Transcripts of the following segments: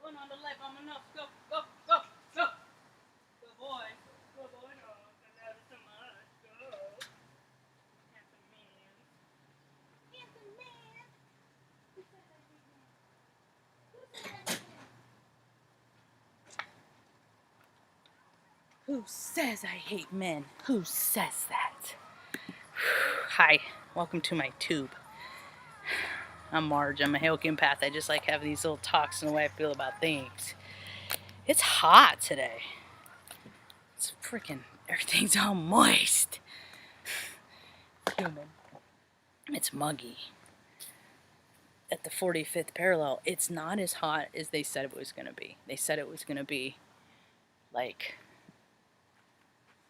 Going on the left, I'm enough. Go, go, go, go. Good boy. Good boy, no. I love it so much. Go. Handsome man. Handsome man. Who said I hate men? Who said I hate men? Who says I hate men? Who says that? Hi, welcome to my tube. I'm Marge. I'm a Hale empath. I just like having these little talks and the way I feel about things. It's hot today. It's freaking, everything's all moist. Human. It's muggy. At the 45th parallel, it's not as hot as they said it was going to be. They said it was going to be like,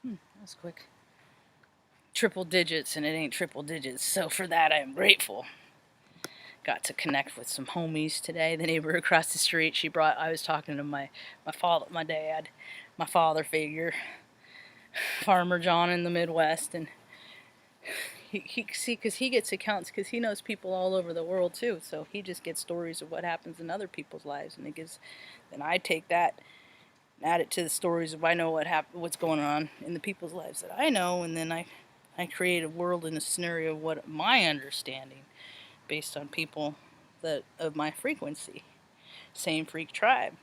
that was quick, triple digits, and it ain't triple digits. So for that, I am grateful. Got to connect with some homies today. The neighbor across the street, I was talking to my dad, my father figure, Farmer John in the Midwest, and because he gets accounts, because he knows people all over the world too, so he just gets stories of what happens in other people's lives, and then I take that and add it to the stories of I know what's going on in the people's lives that I know, and then I create a world and a scenario of what my understanding based on people of my frequency, same freak tribe.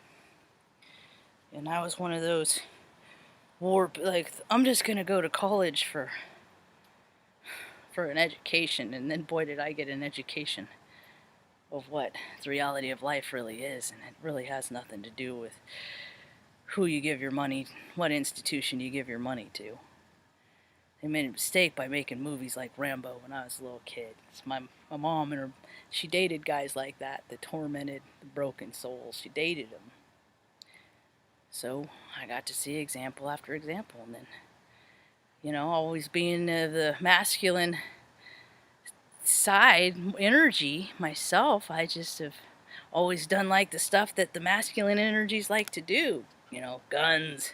And I was one of those like, I'm just gonna go to college for an education, and then boy did I get an education of what the reality of life really is, and it really has nothing to do with who you give your money, what institution you give your money to. They made a mistake by making movies like Rambo when I was a little kid. My mom, she dated guys like that tormented the broken souls. She dated them. So I got to see example after example, and then, always being the masculine side energy myself, I just have always done like the stuff that the masculine energies like to do. Guns,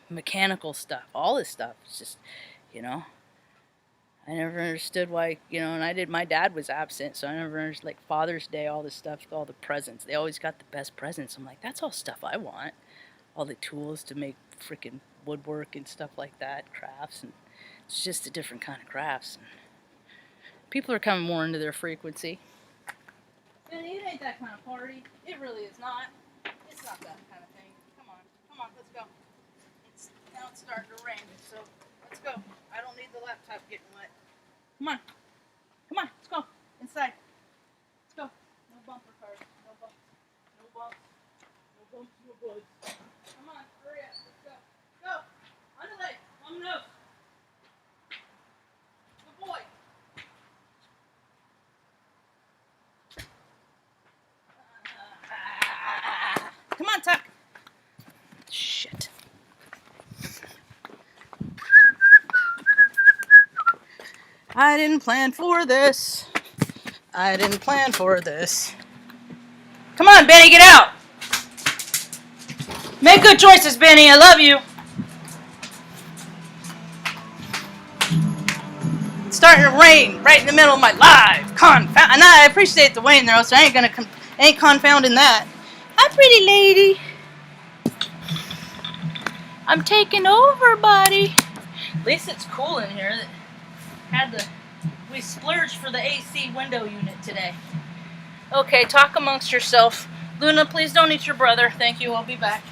mechanical stuff, all this stuff. It's just, I never understood why, and my dad was absent, so I never understood, like Father's Day, all this stuff, all the presents. They always got the best presents. I'm like, that's all stuff I want. All the tools to make freaking woodwork and stuff like that, crafts, and it's just a different kind of crafts. And people are coming more into their frequency. And it ain't that kind of party. It really is not. It's not that kind of thing. Come on, let's go. Now it's starting to rain, so let's go. I don't need the laptop getting wet. Come on, let's go. Inside. Let's go. No bumper cars. No bumps. No bumps. No bumps, no bugs. Come on, hurry up. Let's go. Go. On the leg. On the nose. Good boy. Come on, Tuck. Shit. I didn't plan for this. Come on, Benny, get out. Make good choices, Benny. I love you. It's starting to rain right in the middle of my live. And I appreciate the rain though, so I ain't confounding that. Hi, pretty lady. I'm taking over, buddy. At least it's cool in here. We splurged for the AC window unit today. Okay, talk amongst yourself. Luna, please don't eat your brother. Thank you, I'll be back.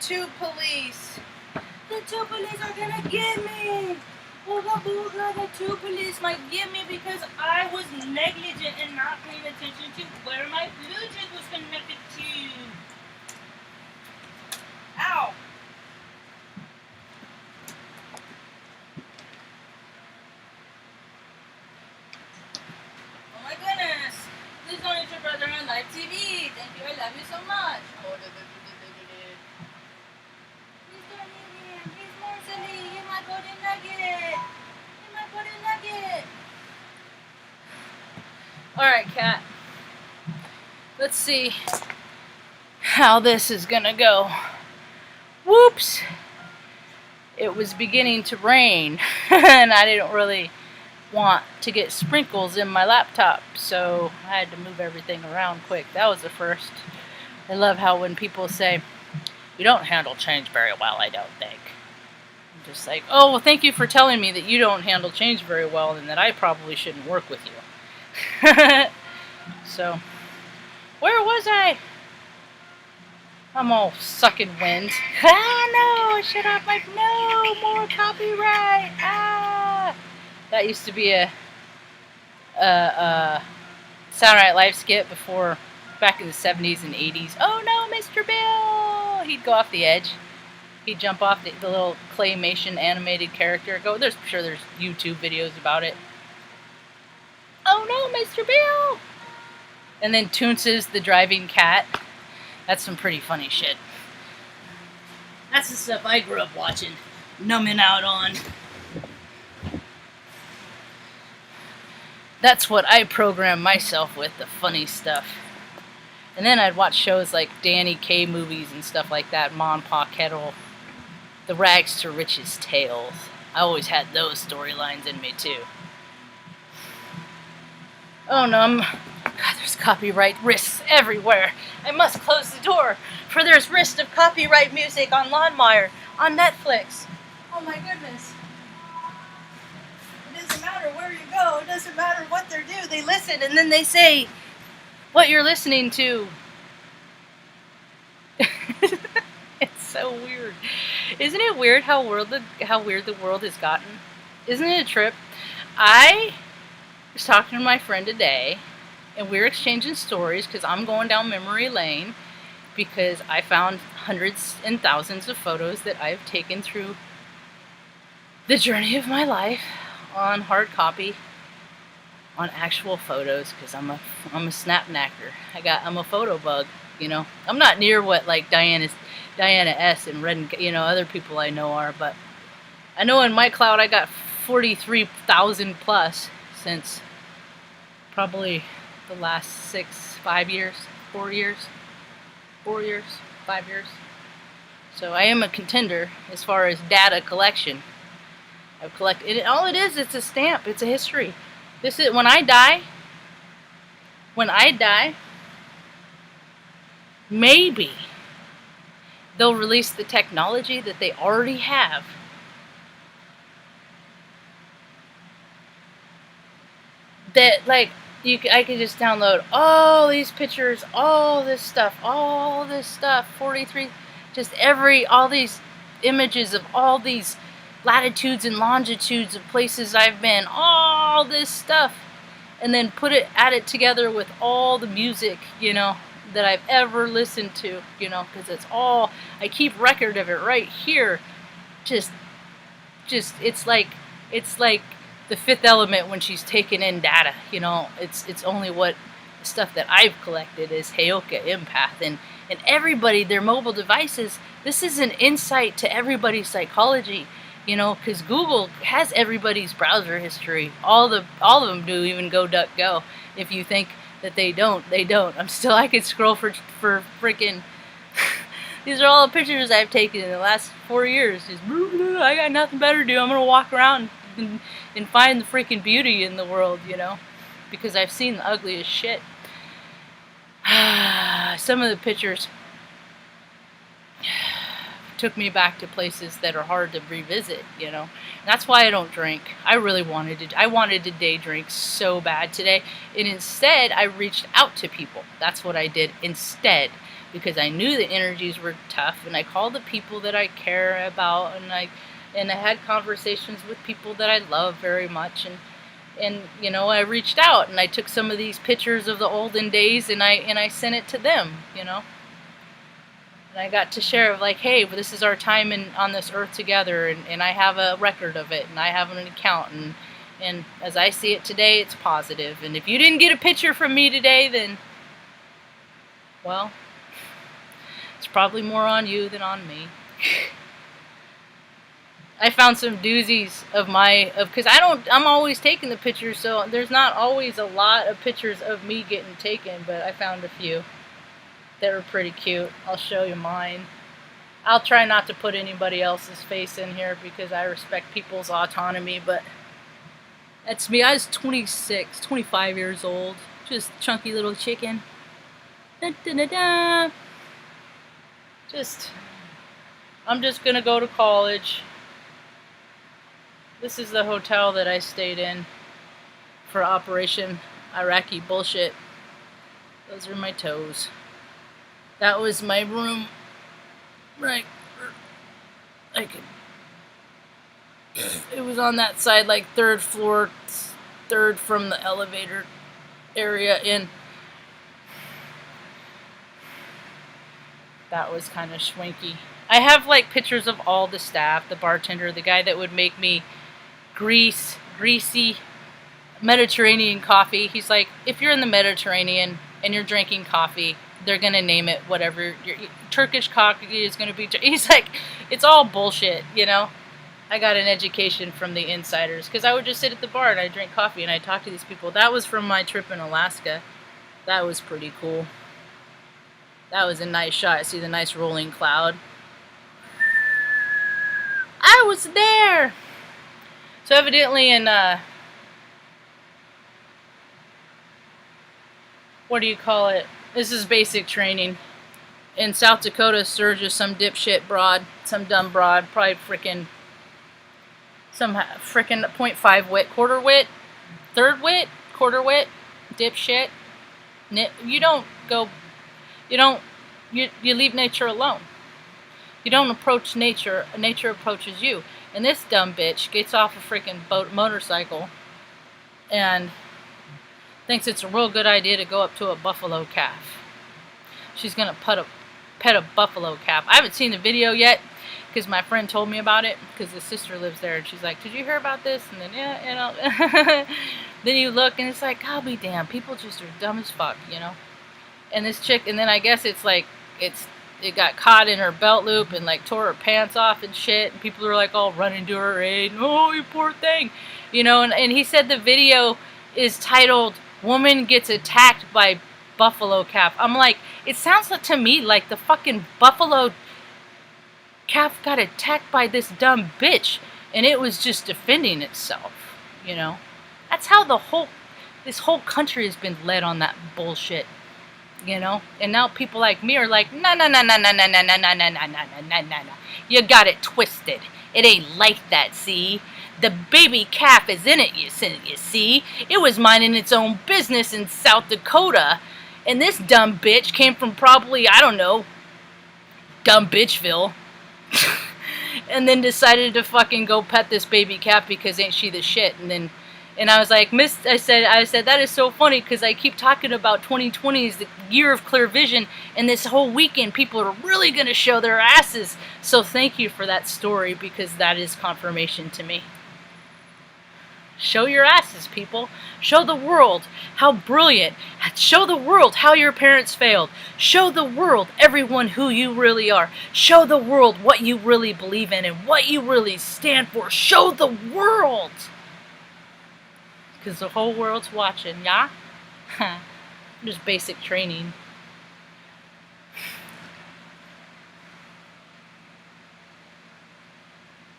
two police. The two police are gonna get me. Ooga booga, the two police might get me because I was negligent and not paying attention to where my Bluetooth was connected to. Ow! Oh my goodness! Please don't hit your brother on live TV. Thank you, I love you so much. Oh, Mr. Nugget, Miss Marcelly, you're my golden nugget. You're my golden nugget. Alright, cat. Let's see how this is gonna go. Whoops! It was beginning to rain, and I didn't really want to get sprinkles in my laptop, so I had to move everything around quick. That was the first. I love how when people say, you don't handle change very well, I don't think. I'm just like, oh, well, thank you for telling me that you don't handle change very well and that I probably shouldn't work with you. So, where was I? I'm all sucking wind. Ah, no, shut up, like, no, more copyright. Ah. That used to be a Saturday Night Live skit before, back in the 70s and 80s. Oh no, Mr. Bill! He'd go off the edge. He'd jump off the little claymation animated character. There's YouTube videos about it. Oh no, Mr. Bill! And then Toonces, the driving cat. That's some pretty funny shit. That's the stuff I grew up watching, numbing out on. That's what I program myself with, the funny stuff. And then I'd watch shows like Danny Kaye movies and stuff like that, Ma and Pa Kettle, the Rags to Riches tales. I always had those storylines in me too. Oh no, God, there's copyright risks everywhere. I must close the door, for there's risk of copyright music on Lawnmower, on Netflix. Oh my goodness. It doesn't matter where you go, it doesn't matter what they do. They listen and then they say what you're listening to. It's so weird. Isn't it weird how weird the world has gotten? Isn't it a trip? I was talking to my friend today, and we were exchanging stories because I'm going down memory lane because I found hundreds and thousands of photos that I've taken through the journey of my life on hard copy, on actual photos, because I'm a snap knacker. I'm a photo bug, you know. I'm not near what like Diana S. and Red and, other people I know are, but I know in my cloud I got 43,000 plus since probably the last 5 years, 4 years, 5 years. So I am a contender as far as data collection. I've collected it. All it is, it's a stamp. It's a history. This is when I die, maybe they'll release the technology that they already have. That, like, I could just download all these pictures, all this stuff, 43, just all these images of all these latitudes and longitudes of places I've been, all this stuff, and then add it together with all the music, that I've ever listened to, because it's all, I keep record of it right here. Just it's like the Fifth Element when she's taking in data, it's only what stuff that I've collected is Heyoka Empath, and everybody, their mobile devices. This is an insight to everybody's psychology, because Google has everybody's browser history. All of them do, even Go Duck Go. If you think that they don't, they don't. I could scroll for freaking. These are all the pictures I've taken in the last 4 years. Just, I got nothing better to do. I'm gonna walk around and find the freaking beauty in the world, because I've seen the ugliest shit. Some of the pictures, took me back to places that are hard to revisit, you know. And that's why I don't drink. I really wanted to day drink so bad today. And instead, I reached out to people. That's what I did instead. Because I knew the energies were tough. And I called the people that I care about. And I had conversations with people that I love very much. And you know, I reached out. And I took some of these pictures of the olden days. And I sent it to them, you know. And I got to share like, hey, this is our time on this earth together, and I have a record of it, and I have an account, and as I see it today, it's positive. And if you didn't get a picture from me today, then, well, it's probably more on you than on me. I found some doozies because I'm always taking the pictures, so there's not always a lot of pictures of me getting taken, but I found a few. They were pretty cute. I'll show you mine. I'll try not to put anybody else's face in here because I respect people's autonomy, but that's me. I was 25 years old. Just chunky little chicken. Da, da, da, da. I'm just gonna go to college. This is the hotel that I stayed in for Operation Iraqi bullshit. Those are my toes. That was my room, right, it was on that side, like 3rd floor, 3rd from the elevator area in. That was kind of schwanky. I have like pictures of all the staff, the bartender, the guy that would make me greasy Mediterranean coffee. He's like, if you're in the Mediterranean and you're drinking coffee, they're going to name it whatever. Your Turkish coffee is going to be... He's like, it's all bullshit, you know? I got an education from the insiders. Because I would just sit at the bar and I'd drink coffee and I'd talk to these people. That was from my trip in Alaska. That was pretty cool. That was a nice shot. See the nice rolling cloud? I was there! So evidently in... what do you call it? This is basic training. In South Dakota, Sturgis, some dipshit broad, some dumb broad, probably some frickin' 0.5 wit, quarter wit, third wit, quarter wit, dipshit. You leave nature alone. You don't approach nature, nature approaches you. And this dumb bitch gets off a freaking motorcycle and thinks it's a real good idea to go up to a buffalo calf. She's gonna pet a buffalo calf. I haven't seen the video yet because my friend told me about it because the sister lives there and she's like, did you hear about this? And then, yeah, you know. Then you look and it's like, God be damn, people just are dumb as fuck, you know. And this chick, and then I guess it's like, it got caught in her belt loop and like tore her pants off and shit, and people are like all running to her aid, oh, you poor thing, you know. And he said the video is titled "Woman Gets Attacked by Buffalo Calf." I'm like, it sounds to me like the fucking buffalo calf got attacked by this dumb bitch and it was just defending itself, you know. That's how this whole country has been led on that bullshit, you know. And now people like me are like, no, you got it twisted. It ain't like that, see. The baby calf is in it, you see. It was minding its own business in South Dakota. And this dumb bitch came from probably, I don't know, dumb bitchville. And then decided to fucking go pet this baby calf because ain't she the shit. And I was like, I said, that is so funny because I keep talking about 2020 is the year of clear vision, and this whole weekend people are really going to show their asses. So thank you for that story because that is confirmation to me. Show your asses, people. Show the world how brilliant. Show the world how your parents failed. Show the world, everyone, who you really are. Show the world what you really believe in and what you really stand for. Show the world. Because the whole world's watching, yeah? Just basic training.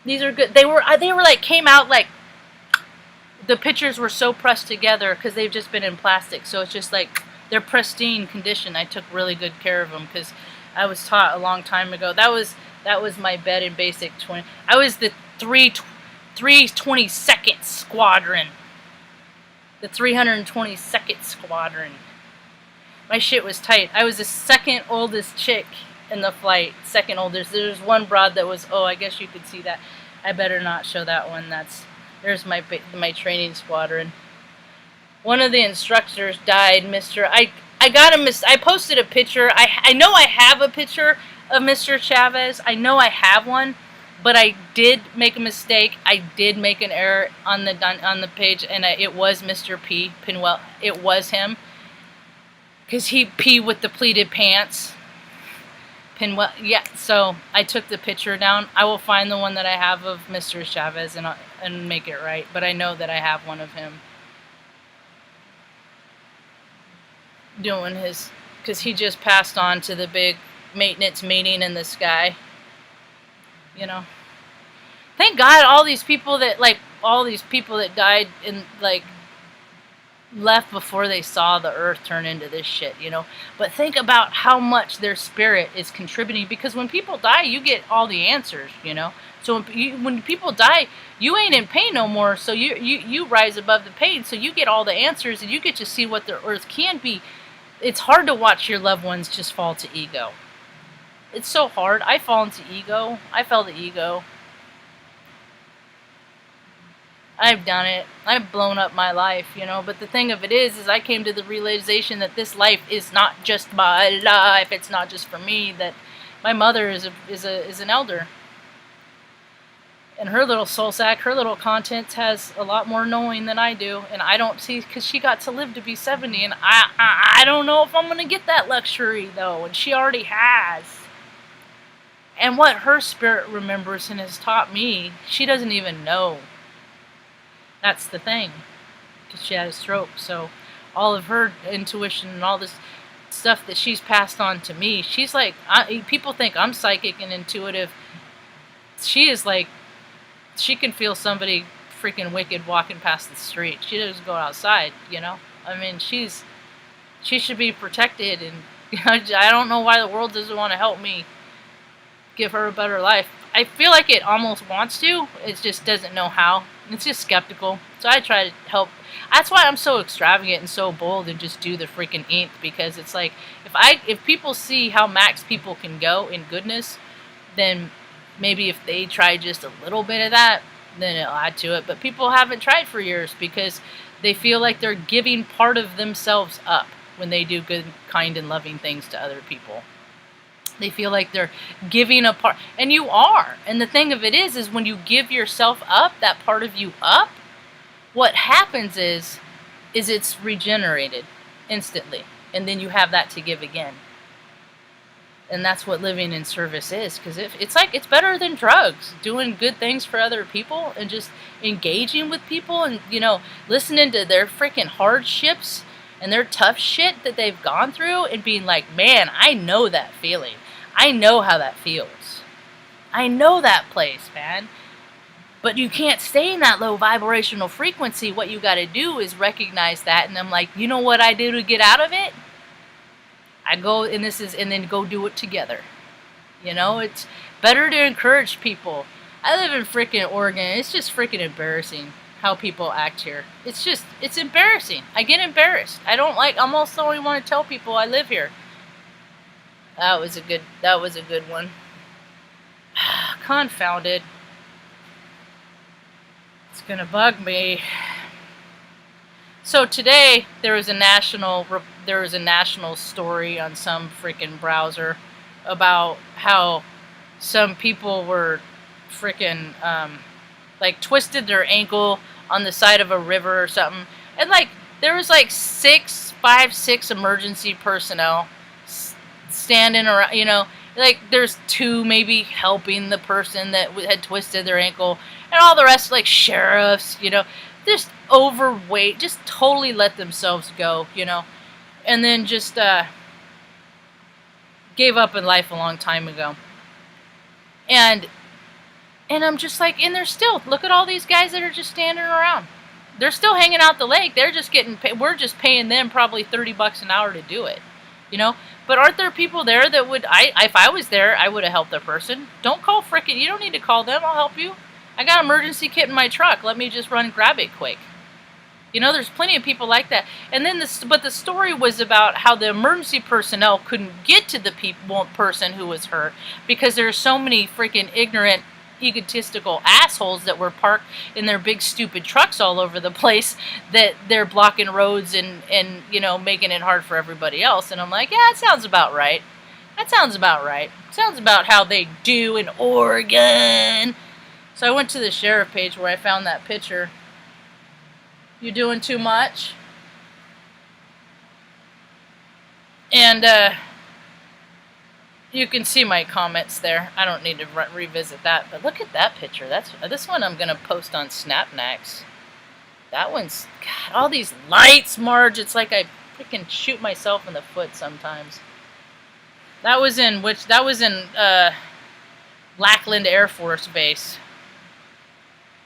These are good. They were like, came out like, the pictures were so pressed together because they've just been in plastic. So it's just like, they're pristine condition. I took really good care of them because I was taught a long time ago. That was That was my bed in basic 20. I was the 322nd Squadron. The 322nd Squadron. My shit was tight. I was the second oldest chick in the flight. Second oldest. There's one broad that was, oh, I guess you could see that. I better not show that one. There's my training squadron. One of the instructors died, Mr. I posted a picture. I know I have a picture of Mr. Chavez. I know I have one, but I did make a mistake. I did make an error on the page, and it was Mr. P. Pinwell. It was him, because he peed with the pleated pants. Pinwell, yeah. So I took the picture down. I will find the one that I have of Mr. Chavez and make it right. But I know that I have one of him doing his, because he just passed on to the big maintenance meeting in the sky. You know, thank God all these people that died in, like, left before they saw the earth turn into this shit, you know. But think about how much their spirit is contributing, because when people die, you get all the answers, you know. So when people die, you ain't in pain no more, so you rise above the pain, so you get all the answers, and you get to see what the earth can be. It's hard to watch your loved ones just fall to ego. It's so hard. I fall into ego. I fell to ego. I've done it. I've blown up my life, you know. But the thing of it is I came to the realization that this life is not just my life. It's not just for me. That my mother is an elder, and her little soul sack, her little content has a lot more knowing than I do, and I don't see, because she got to live to be 70, and I don't know if I'm gonna get that luxury though, and she already has. And what her spirit remembers and has taught me, she doesn't even know. That's the thing, because she had a stroke. So all of her intuition and all this stuff that she's passed on to me, she's like, people think I'm psychic and intuitive. She is like, she can feel somebody freaking wicked walking past the street. She doesn't go outside, you know. I mean, she should be protected, and you know, I don't know why the world doesn't want to help me give her a better life. I feel like it almost wants to. It just doesn't know how. It's just skeptical. So I try to help. That's why I'm so extravagant and so bold and just do the freaking ink, because it's like, if people see how max people can go in goodness, then maybe if they try just a little bit of that, then it'll add to it. But people haven't tried for years because they feel like they're giving part of themselves up when they do good, kind, and loving things to other people. They feel like they're giving a part, and you are. And the thing of it is when you give yourself up, that part of you up, what happens is it's regenerated instantly, and then you have that to give again. And that's what living in service is, because it's better than drugs. Doing good things for other people and just engaging with people, and you know, listening to their freaking hardships and their tough shit that they've gone through, and being like, man, I know that feeling. I know how that feels. I know that place, man. But you can't stay in that low vibrational frequency. What you got to do is recognize that, and I'm like, you know what I do to get out of it? I go, and then go do it together. You know, it's better to encourage people. I live in freaking Oregon. It's just freaking embarrassing how people act here. It's embarrassing. I get embarrassed. I almost don't even want to tell people I live here. That was a good one. Confounded. It's gonna bug me. So today there was a national story on some freaking browser about how some people were freaking like twisted their ankle on the side of a river or something, and like there was like 6 emergency personnel standing around, you know, like there's 2 maybe helping the person that had twisted their ankle, and all the rest like sheriffs, you know, just overweight, just totally let themselves go, you know, and then just gave up in life a long time ago. And I'm just like, and they're still, look at all these guys that are just standing around. They're still hanging out the lake. They're just getting paid. We're just paying them probably $30 an hour to do it, you know. But aren't there people there that would, if I was there, I would have helped the person. Don't call frickin', you don't need to call them, I'll help you. I got an emergency kit in my truck, let me just run and grab it quick. You know, there's plenty of people like that. And then but the story was about how the emergency personnel couldn't get to the person who was hurt because there are so many freaking ignorant, egotistical assholes that were parked in their big stupid trucks all over the place that they're blocking roads and you know, making it hard for everybody else. And I'm like, yeah, that sounds about right. That sounds about right. Sounds about how they do in Oregon. So I went to the sheriff page where I found that picture. You doing too much? And you can see my comments there. I don't need to revisit that, but look at that picture. This one I'm gonna post on Snapnax. That one's, God, all these lights, Marge. It's like I freaking shoot myself in the foot sometimes. That was in Lackland Air Force Base,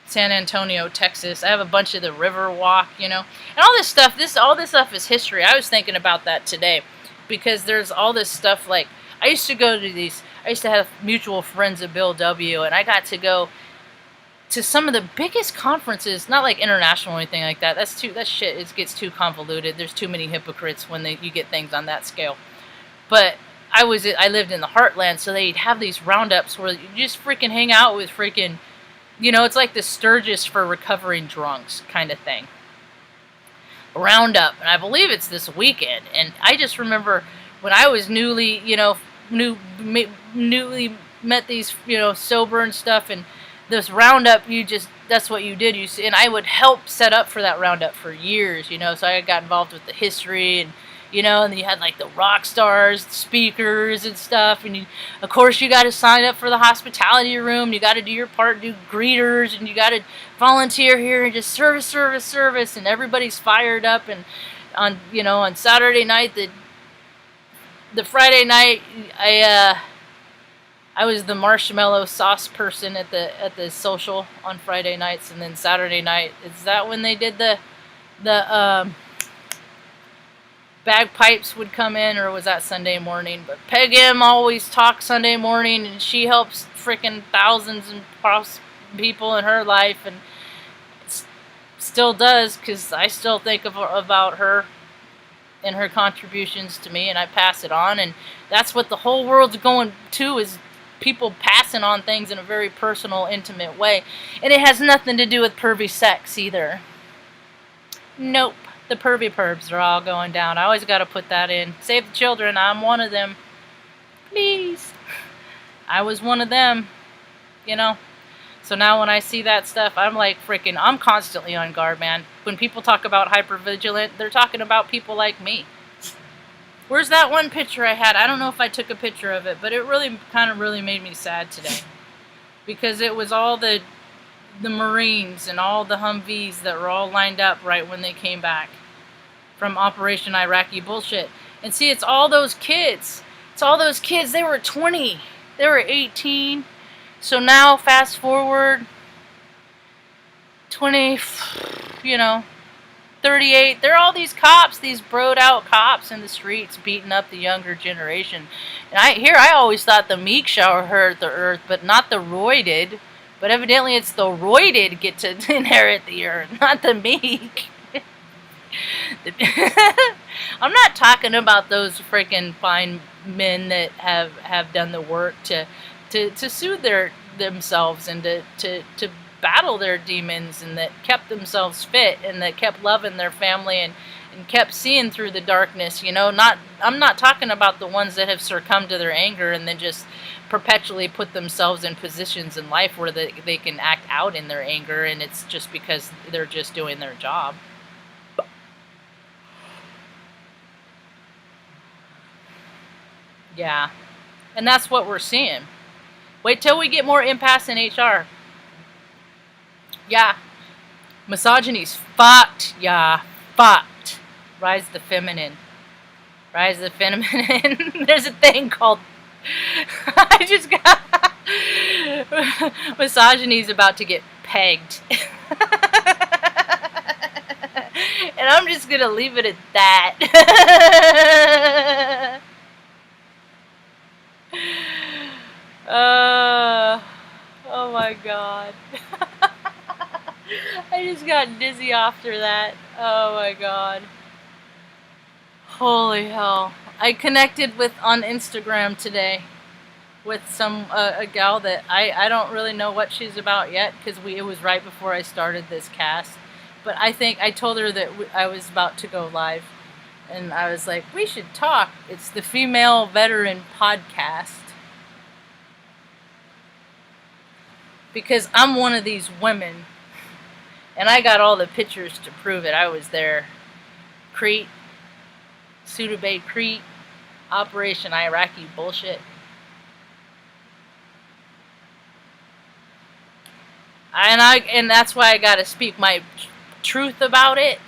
San Antonio, Texas. I have a bunch of the river walk, you know, and all this stuff. All this stuff is history. I was thinking about that today because there's all this stuff. Like I used to go to these. I used to have mutual friends at Bill W, and I got to go to some of the biggest conferences. Not like international or anything like that. That shit. It gets too convoluted. There's too many hypocrites when you get things on that scale. But I lived in the heartland, so they'd have these roundups where you just freaking hang out with freaking. You know, it's like the Sturgis for recovering drunks kind of thing. Roundup, and I believe it's this weekend. And I just remember when I was newly met these, you know, sober and stuff, and this roundup, that's what you did. And I would help set up for that roundup for years, you know, so I got involved with the history and, you know, and then you had like the rock stars, speakers and stuff, and of course you got to sign up for the hospitality room, you got to do your part, do greeters, and you got to volunteer here and just service, and everybody's fired up. And on Saturday night, the Friday night, I was the marshmallow sauce person at the social on Friday nights, and then Saturday night, is that when they did the bagpipes would come in, or was that Sunday morning? But Peg M always talks Sunday morning, and she helps freaking thousands and people in her life, and still does, because I still think about her and her contributions to me, and I pass it on. And that's what the whole world's going to, is people passing on things in a very personal, intimate way. And it has nothing to do with pervy sex either. Nope. The pervy pervs are all going down. I always got to put that in. Save the children. I'm one of them. Please. I was one of them. You know. So now when I see that stuff, I'm like freaking, I'm constantly on guard, man. When people talk about hypervigilant, they're talking about people like me. Where's that one picture I had? I don't know if I took a picture of it, but it really kind of really made me sad today. Because it was all the Marines and all the Humvees that were all lined up right when they came back from Operation Iraqi bullshit. And see, it's all those kids. It's all those kids. They were 20. They were 18. So now, fast forward, 20, 38. There are all these cops, these broed out cops in the streets beating up the younger generation. And I always thought the meek shall inherit the earth, but not the roided. But evidently it's the roided get to inherit the earth, not the meek. I'm not talking about those freaking fine men that have done the work to soothe themselves and to battle their demons, and that kept themselves fit, and that kept loving their family and kept seeing through the darkness. You know, I'm not talking about the ones that have succumbed to their anger and then just perpetually put themselves in positions in life where they can act out in their anger, and it's just because they're just doing their job. Yeah, and that's what we're seeing. Wait till we get more impasse in HR. Yeah, misogyny's fucked. Yeah, fucked. Rise the feminine. Rise the feminine. There's a thing called I just got misogyny's about to get pegged. And I'm just gonna leave it at that. Oh my god. I just got dizzy after that. Oh my god. Holy hell. I connected with on Instagram today with some a gal that I don't really know what she's about yet because it was right before I started this cast. But I think I told her that I was about to go live. And I was like, we should talk. It's the Female Veteran Podcast. Because I'm one of these women. And I got all the pictures to prove it. I was there. Crete. Sudabay Crete. Operation Iraqi bullshit. And that's why I gotta speak my truth about it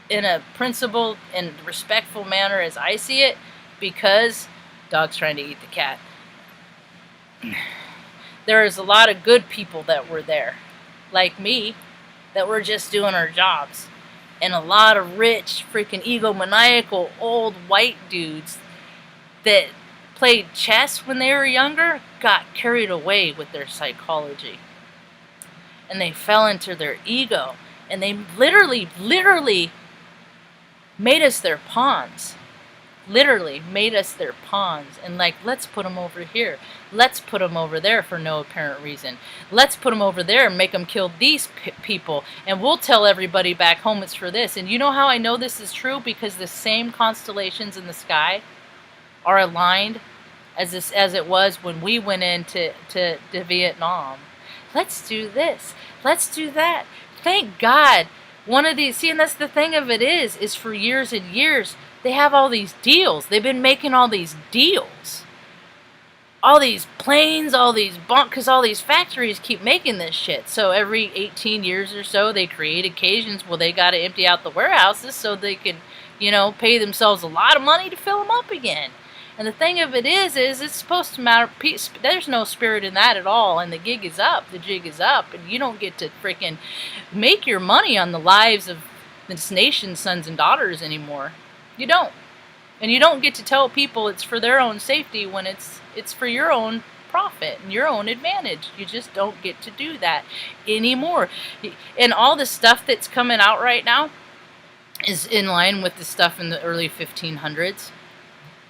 in a principled and respectful manner as I see it, because dog's trying to eat the cat. There is a lot of good people that were there, like me, that were just doing our jobs. And a lot of rich, freaking egomaniacal old white dudes that played chess when they were younger got carried away with their psychology. And they fell into their ego. And they literally made us their pawns. Literally made us their pawns. And like, let's put them over here. Let's put them over there for no apparent reason. Let's put them over there and make them kill these people. And we'll tell everybody back home it's for this. And you know how I know this is true? Because the same constellations in the sky are aligned as it was when we went into Vietnam. Let's do this. Let's do that. Thank God. One of these, see, and that's the thing of it is for years and years, they have all these deals. They've been making all these deals. All these planes, all these because all these factories keep making this shit. So every 18 years or so, they create occasions where they got to empty out the warehouses so they can, pay themselves a lot of money to fill them up again. And the thing of it is it's supposed to matter. There's no spirit in that at all. And the gig is up. The jig is up. And you don't get to freaking make your money on the lives of this nation's sons and daughters anymore. You don't. And you don't get to tell people it's for their own safety when it's for your own profit and your own advantage. You just don't get to do that anymore. And all the stuff that's coming out right now is in line with the stuff in the early 1500s.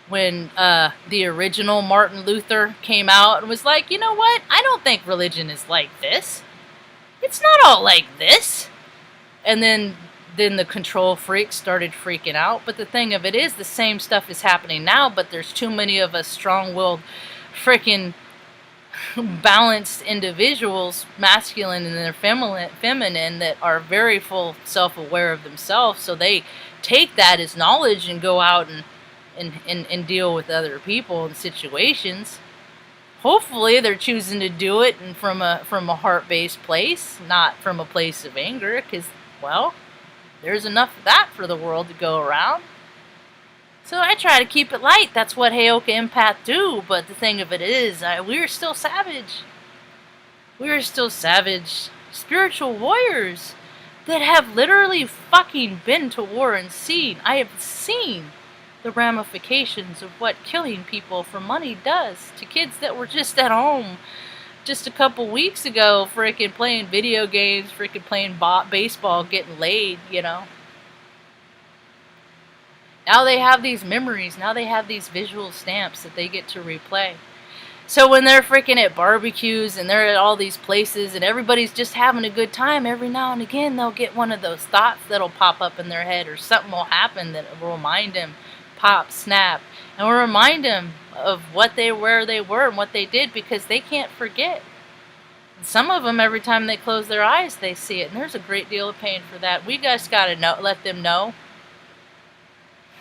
When the original Martin Luther came out and was like, you know what? I don't think religion is like this. It's not all like this. And then the control freaks started freaking out. But the thing of it is, the same stuff is happening now, but there's too many of us strong-willed, freaking balanced individuals, masculine and they're feminine, that are very full self-aware of themselves. So they take that as knowledge and go out and deal with other people and situations. Hopefully they're choosing to do it and from a heart-based place, not from a place of anger, because, well, there's enough of that for the world to go around. So I try to keep it light. That's what Heyoka Empath do. But the thing of it is, we're still savage. We're still savage spiritual warriors that have literally fucking been to war and seen. I have seen the ramifications of what killing people for money does to kids that were just at home just a couple weeks ago, freaking playing video games, freaking playing baseball, getting laid, Now they have these memories. Now they have these visual stamps that they get to replay. So when they're freaking at barbecues and they're at all these places and everybody's just having a good time, every now and again they'll get one of those thoughts that'll pop up in their head, or something will happen that will remind them, pop, snap, and will remind them of where they were and what they did, because they can't forget. Some of them, every time they close their eyes, they see it, and there's a great deal of pain for that. We just gotta let them know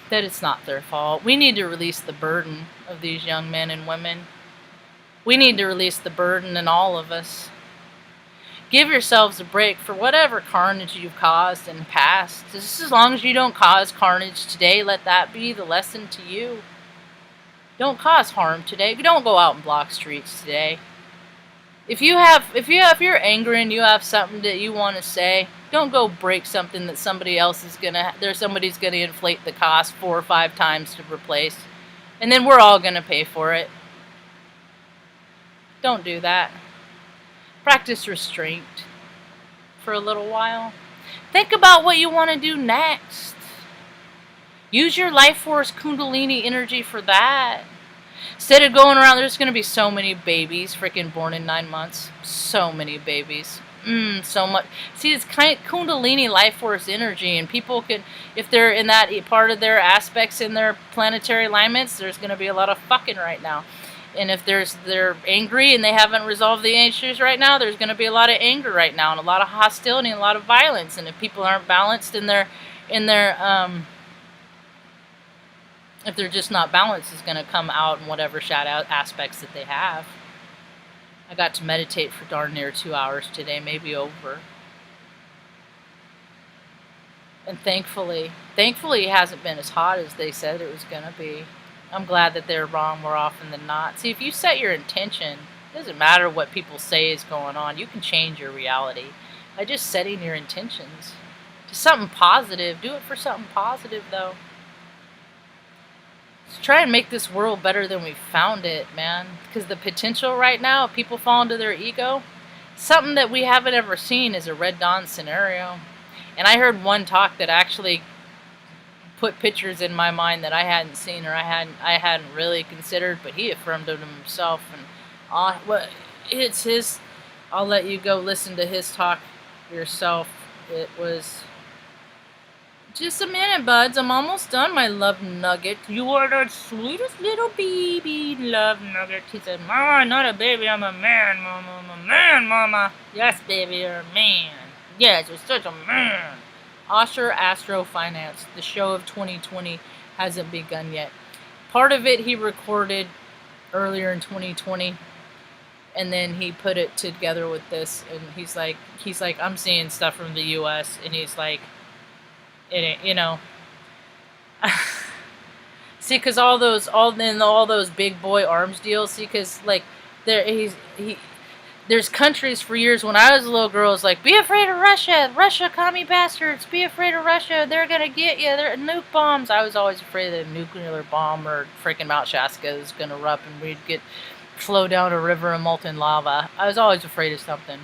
that it's not their fault. We need to release the burden of these young men and women. We need to release the burden in all of us. Give yourselves a break for whatever carnage you've caused in the past. Just as long as you don't cause carnage today, let that be the lesson to you. Don't cause harm today. Don't go out and block streets today. If you're angry and you have something that you want to say, don't go break something that somebody's gonna inflate the cost 4 or 5 times to replace, and then we're all gonna pay for it. Don't do that. Practice restraint for a little while. Think about what you want to do next. Use your life force kundalini energy for that. Instead of going around, there's going to be so many babies freaking born in 9 months. So many babies. So much. See, it's kind of kundalini life force energy, and people can, if they're in that part of their aspects in their planetary alignments, there's going to be a lot of fucking right now. And if they're angry and they haven't resolved the issues right now, there's going to be a lot of anger right now and a lot of hostility and a lot of violence. And if people aren't balanced in their if they're just not balanced, it's going to come out in whatever shadow aspects that they have. I got to meditate for darn near 2 hours today, maybe over. And thankfully it hasn't been as hot as they said it was going to be. I'm glad that they're wrong more often than not. See, if you set your intention, it doesn't matter what people say is going on. You can change your reality by just setting your intentions. Just something positive. Do it for something positive, though. Let's try and make this world better than we found it, man. Because the potential right now, if people fall into their ego, something that we haven't ever seen is a Red Dawn scenario. And I heard one talk that actually put pictures in my mind that I hadn't seen or I hadn't really considered, but he affirmed them himself. And it's his. I'll let you go listen to his talk yourself. It was just a minute, buds. I'm almost done, my love nugget. You are the sweetest little baby love nugget. He said, "Mama, I'm not a baby. I'm a man, Mama. I'm a man, Mama." Yes, baby, you're a man. Yes, you're such a man. Osher Astro Finance. The show of 2020 hasn't begun yet. Part of it he recorded earlier in 2020, and then he put it together with this. And he's like, I'm seeing stuff from the U.S. and he's like, it ain't, you know. See, because all those big boy arms deals. See, because like there's countries for years when I was a little girl, it's like, be afraid of Russia, commie bastards, be afraid of Russia, they're gonna get you, they're nuke bombs. I was always afraid that a nuclear bomb or freaking Mount Shasta is gonna erupt and we'd flow down a river of molten lava. I was always afraid of something.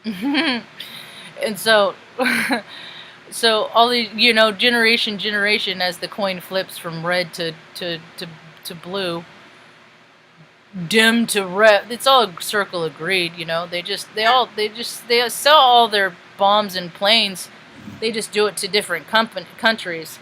And so all the, generation as the coin flips from red to blue, dim to red, it's all a circle of greed. They sell all their bombs and planes. They just do it to different countries.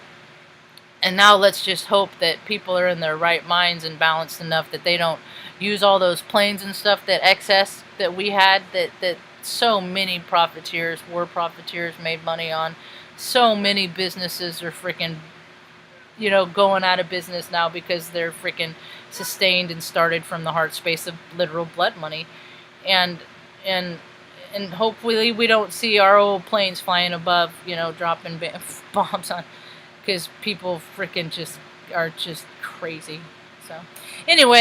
And now let's just hope that people are in their right minds and balanced enough that they don't use all those planes and stuff, that excess that we had, that so many war profiteers made money on. So many businesses are freaking, going out of business now because they're freaking sustained and started from the heart space of literal blood money. And hopefully we don't see our old planes flying above, dropping bombs on, because people freaking are just crazy. So anyway,